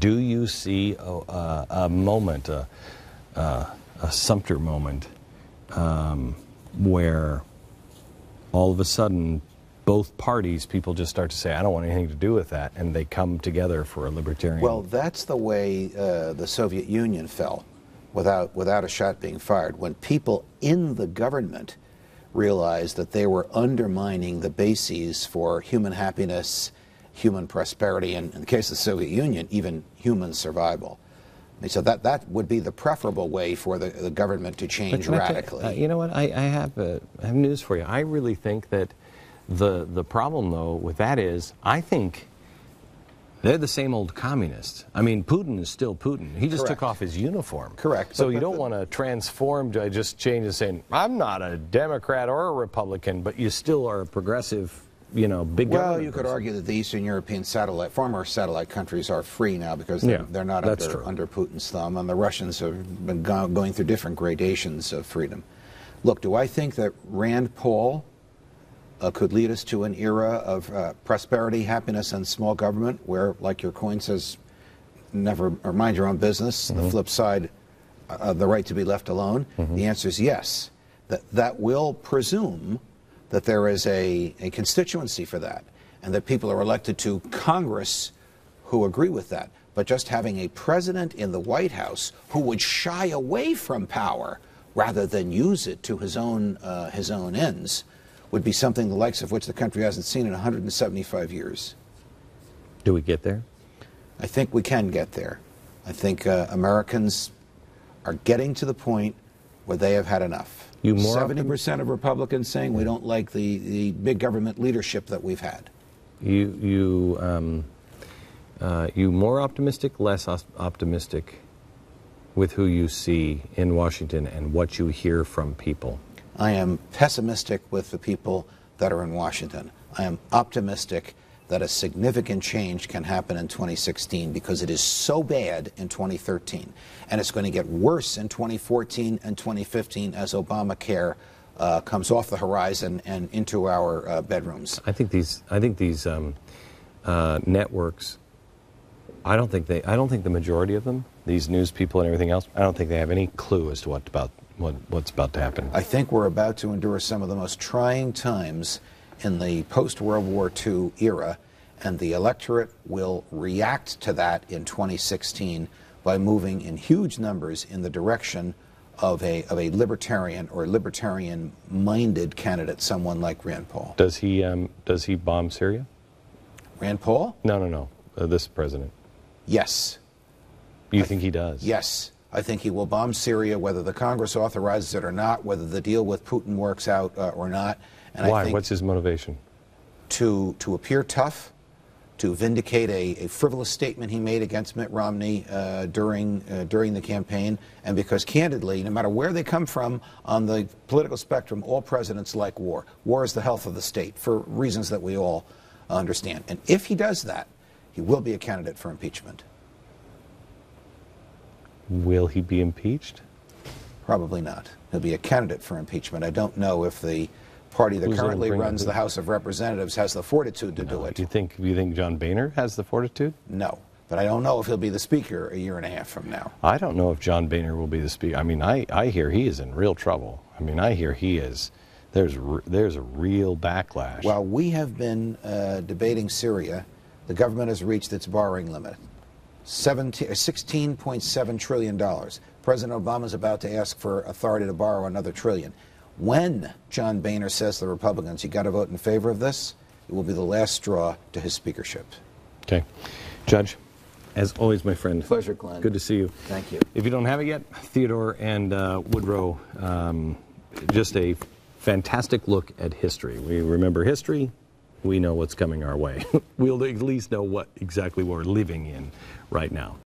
Do you see a moment, a Sumter moment, where all of a sudden both parties, people just start to say, I don't want anything to do with that, and they come together for a libertarian? Well, that's the way the Soviet Union fell, without a shot being fired. When people in the government realized that they were undermining the bases for human happiness, human prosperity, and in the case of the Soviet Union, even human survival. And so that would be the preferable way for the government to change radically. You know what? I have news for you. I really think that the problem, though, with that is, I think they're the same old communists. I mean, Putin is still Putin. He just took off his uniform. Correct. So you don't want to transform to just change and saying, I'm not a Democrat or a Republican, but you still are a progressive, you know, big government. Well, you could argue that the Eastern European former satellite countries are free now because they're not under Putin's thumb, and the Russians have been going through different gradations of freedom. Look, do I think that Rand Paul could lead us to an era of prosperity, happiness, and small government where, like your coin says, never or mind your own business, the flip side, the right to be left alone? The answer is yes. That will presume that there is a constituency for that, and that people are elected to Congress who agree with that. But just having a president in the White House who would shy away from power rather than use it to his own ends would be something the likes of which the country hasn't seen in 175 years. Do we get there? I think we can get there. I think Americans are getting to the point where they have had enough. 70% of Republicans saying we don't like the big government leadership that we've had. You more optimistic, less optimistic with who you see in Washington and what you hear from people? I am pessimistic with the people that are in Washington. I am optimistic that a significant change can happen in 2016 because it is so bad in 2013. And it's going to get worse in 2014 and 2015 as Obamacare comes off the horizon and into our bedrooms. I think these networks, I don't think the majority of them, these news people and everything else, I don't think they have any clue as to what's about to happen. I think we're about to endure some of the most trying times in the post-World War II era, and the electorate will react to that in 2016 by moving in huge numbers in the direction of a libertarian or libertarian-minded candidate, someone like Rand Paul. Does he bomb Syria? Rand Paul? No. This president. Yes. You think he does? Yes. I think he will bomb Syria, whether the Congress authorizes it or not, whether the deal with Putin works out or not. And why? I think what's his motivation? To appear tough, to vindicate a frivolous statement he made against Mitt Romney during the campaign, and because candidly, no matter where they come from on the political spectrum, all presidents like war. War is the health of the state for reasons that we all understand. And if he does that, he will be a candidate for impeachment. Will he be impeached? Probably not. He'll be a candidate for impeachment. I don't know if the party that currently runs the House of Representatives has the fortitude to do it. You think John Boehner has the fortitude? No. But I don't know if he'll be the speaker a year and a half from now. I don't know if John Boehner will be the speaker. I mean, I hear he is in real trouble. I mean, I hear he is. There's a real backlash. While we have been debating Syria, the government has reached its borrowing limit. $16.7 trillion. President Obama is about to ask for authority to borrow another trillion. When John Boehner says to the Republicans, you got to vote in favor of this, it will be the last straw to his speakership. Okay. Judge, as always, my friend. Pleasure, Glenn. Good to see you. Thank you. If you don't have it yet, Theodore and Woodrow, just a fantastic look at history. We remember history. We know what's coming our way. We'll at least know what exactly we're living in right now.